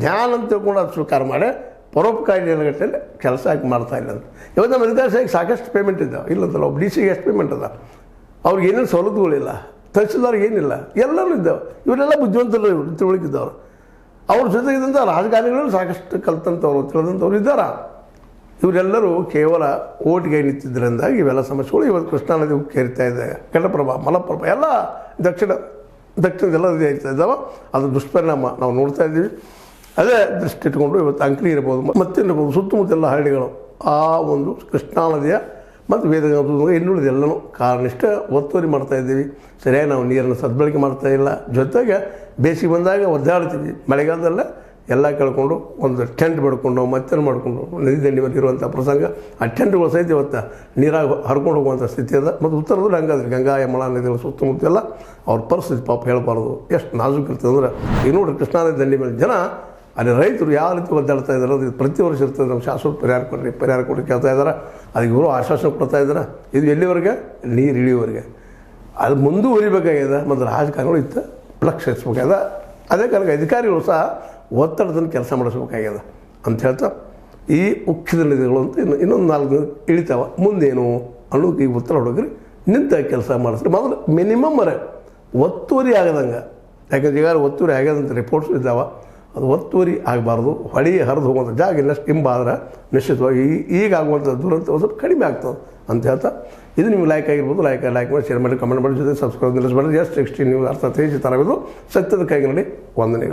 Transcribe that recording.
ಧ್ಯಾನ ಅಂತ ತಿಳ್ಕೊಂಡು ಅದು ಸ್ವೀಕಾರ ಮಾಡಿ ಪರೋಪಕಾರಿ ಜನಗಟ್ಟಲೆ ಕೆಲಸ ಯಾಕೆ ಮಾಡ್ತಾ ಇಲ್ಲ ಅಂತ. ಇವತ್ತು ನಮ್ಮ ಅಧಿಕಾರಿ ಸಾಕಷ್ಟು ಪೇಮೆಂಟ್ ಇದ್ದಾವೆ, ಇಲ್ಲಂತಲ್ಲ. ಒಬ್ಬ DC ಎಷ್ಟು ಪೇಮೆಂಟ್ ಅದ, ಅವ್ರಿಗೆ ಏನೇನು ಸವಲತ್ತುಗಳಿಲ್ಲ, ತಹಸೀಲ್ದಾರ್ಗೆ ಏನಿಲ್ಲ, ಎಲ್ಲರೂ ಇದ್ದಾವೆ. ಇವರೆಲ್ಲ ಬುದ್ಧಿವಂತರು, ಇವರು ತಿಳುವಳಿಕಿದ್ದವರು. ಅವ್ರ ಜೊತೆಗಿದ್ದಂಥ ರಾಜಕಾರಣಿಗಳು ಸಾಕಷ್ಟು ಕಲ್ತಂಥವ್ರು, ತಿಳಿದಂಥವ್ರು ಇದ್ದಾರೆ. ಇವರೆಲ್ಲರೂ ಕೇವಲ ಓಟಿಗೆ ನಿಂತಿದ್ದರಿಂದ ಇವೆಲ್ಲ ಸಮಸ್ಯೆಗಳು ಇವತ್ತು ಕೃಷ್ಣಾ ನದಿ ಕೇರ್ತಾ ಇದೆ. ಘಟಪ್ರಭಾ, ಮಲಪ್ರಭಾ ಎಲ್ಲ ದಕ್ಷಿಣದೆಲ್ಲ ನದಿ ಆಗ್ತಾ ಇದ್ದಾವೆ. ಅದು ದುಷ್ಪರಿಣಾಮ ನಾವು ನೋಡ್ತಾ ಇದ್ದೀವಿ. ಅದೇ ದೃಷ್ಟಿ ಇಟ್ಕೊಂಡು ಇವತ್ತು ಅಂಕಲಿ ಇರ್ಬೋದು, ಮತ್ತಿರ್ಬೋದು, ಸುತ್ತಮುತ್ತೆಲ್ಲ ಹಳ್ಳಿಗಳು ಆ ಒಂದು ಕೃಷ್ಣಾ ನದಿಯ ಮತ್ತು ವೇದಗಂಗ ಇನ್ನುಳಿದ ಎಲ್ಲನೂ ಕಾರಣನಿಷ್ಠ ಒತ್ತುವರಿ ಮಾಡ್ತಾಯಿದ್ದೀವಿ. ಸರಿಯಾಗಿ ನಾವು ನೀರನ್ನು ಸದ್ಬಳಕೆ ಮಾಡ್ತಾಯಿಲ್ಲ. ಜೊತೆಗೆ ಬೇಸಿಗೆ ಬಂದಾಗ ಒದ್ದಾಡ್ತೀವಿ, ಮಳೆಗಾಲದಲ್ಲೇ ಎಲ್ಲ ಕಳ್ಕೊಂಡು ಒಂದು ಟೆಂಟ್ ಬಡ್ಕೊಂಡು ಮತ್ತೇನು ಮಾಡಿಕೊಂಡು ನದಿ ದಂಡಿ ಮೇಲೆ ಇರುವಂಥ ಪ್ರಸಂಗ. ಆ ಟೆಂಟ್ಗಳು ಸಹಿತ ಇವತ್ತು ನೀರಾಗಿ ಹರ್ಕೊಂಡು ಹೋಗುವಂಥ ಸ್ಥಿತಿ ಅದ. ಮತ್ತು ಉತ್ತರದಲ್ಲಿ ಹಂಗಾದ್ರೆ ಗಂಗಾ ಯಮುನಾ ನದಿಗಳ ಸುತ್ತಮುತ್ತ ಎಲ್ಲ ಅವ್ರ ಪರಿಸ್ಥಿತಿ ಪಾಪ ಹೇಳಬಾರ್ದು, ಎಷ್ಟು ನಾಜೂಕು ಇರ್ತದೆ ಅಂದ್ರೆ. ಈಗ ನೋಡ್ರಿ ಕೃಷ್ಣಾ ನದಿ ದಂಡಿ ಮೇಲೆ ಜನ ಅಲ್ಲಿ ರೈತರು ಯಾವ ರೀತಿ ಒದ್ದಾಡ್ತಾ ಇದ್ದಾರೆ. ಅದು ಪ್ರತಿ ವರ್ಷ ಇರ್ತದೆ, ನಮ್ಮ ಶಾಶ್ವತ ಪರಿಹಾರ ಕೊಡಿ ಕೇಳ್ತಾ ಇದ್ದಾರೆ. ಅದಕ್ಕೆ ಇವರು ಆಶ್ವಾಸನೆ ಕೊಡ್ತಾ ಇದ್ದಾರೆ. ಇದು ಎಲ್ಲಿವರೆಗೆ? ನೀರು ಇಳಿಯುವವರೆಗೆ. ಅದು ಮುಂದುವರಿಬೇಕಾಗಿದೆ. ಮತ್ತು ರಾಜಕಾರಣಿಗಳು ಇತ್ತು ಲಕ್ಷ್ಯ ಹರಿಸ್ಬೇಕಾಗ್ಯದ. ಅದೇ ಕಾರಣಕ್ಕೆ ಅಧಿಕಾರಿಗಳು ಸಹ ಒತ್ತಡದಲ್ಲಿ ಕೆಲಸ ಮಾಡಿಸ್ಬೇಕಾಗ್ಯದ ಅಂತ ಹೇಳ್ತಾ, ಈ ಉಕ್ಕಿದ ನದಿಗಳು ಅಂತ ಇನ್ನೊಂದು 4 ಇಳಿತಾವ, ಮುಂದೇನು ಅನ್ನೋದು ಈಗ ಉತ್ತರ ಹುಡುಗ್ರಿ ನಿಂತ ಕೆಲಸ ಮಾಡಿಸ್ರಿ. ಮೊದಲು ಮಿನಿಮಮ್ ಒತ್ತುವರಿ ಆಗದಂಗೆ, ಯಾಕಂದ್ರೆ ಈಗ ಒತ್ತುವರಿ ಆಗ್ಯದಂತ ರಿಪೋರ್ಟ್ಸ್ ಇದ್ದಾವೆ. ಅದು ಒತ್ತುವರಿ ಆಗಬಾರ್ದು. ಹೊಳಿ ಹರಿದು ಹೋಗುವಂಥ ಜಾಗ ಇನ್ನಷ್ಟು ಹಿಂಬಾದ್ರೆ ನಿಶ್ಚಿತವಾಗಿ ಈಗ ಆಗುವಂಥ ದುರಂತ ಸ್ವಲ್ಪ ಕಡಿಮೆ ಆಗ್ತದೆ ಅಂತ ಹೇಳ್ತಾ, ಇದು ನಿಮ್ಗೆ ಲೈಕ್ ಆಗಿರ್ಬೋದು. ಲೈಕ್ ಮಾಡಿ, ಶೇರ್ ಮಾಡಿ, ಕಮೆಂಟ್ ಮಾಡಿ, ಜೊತೆ ಸಬ್ಸ್ಕ್ರೈಬ್ ನಿಲ್ಲಿಸಬೇಡಿ. ಜಸ್ಟ್ 16 ನೀವು ಅರ್ಥ ತಿಳಿಸಿ ತರಬೇಕು. ಸತ್ಯದ ಕೈಗೆ ನೋಡಿ ವಂದನೆಗಳು.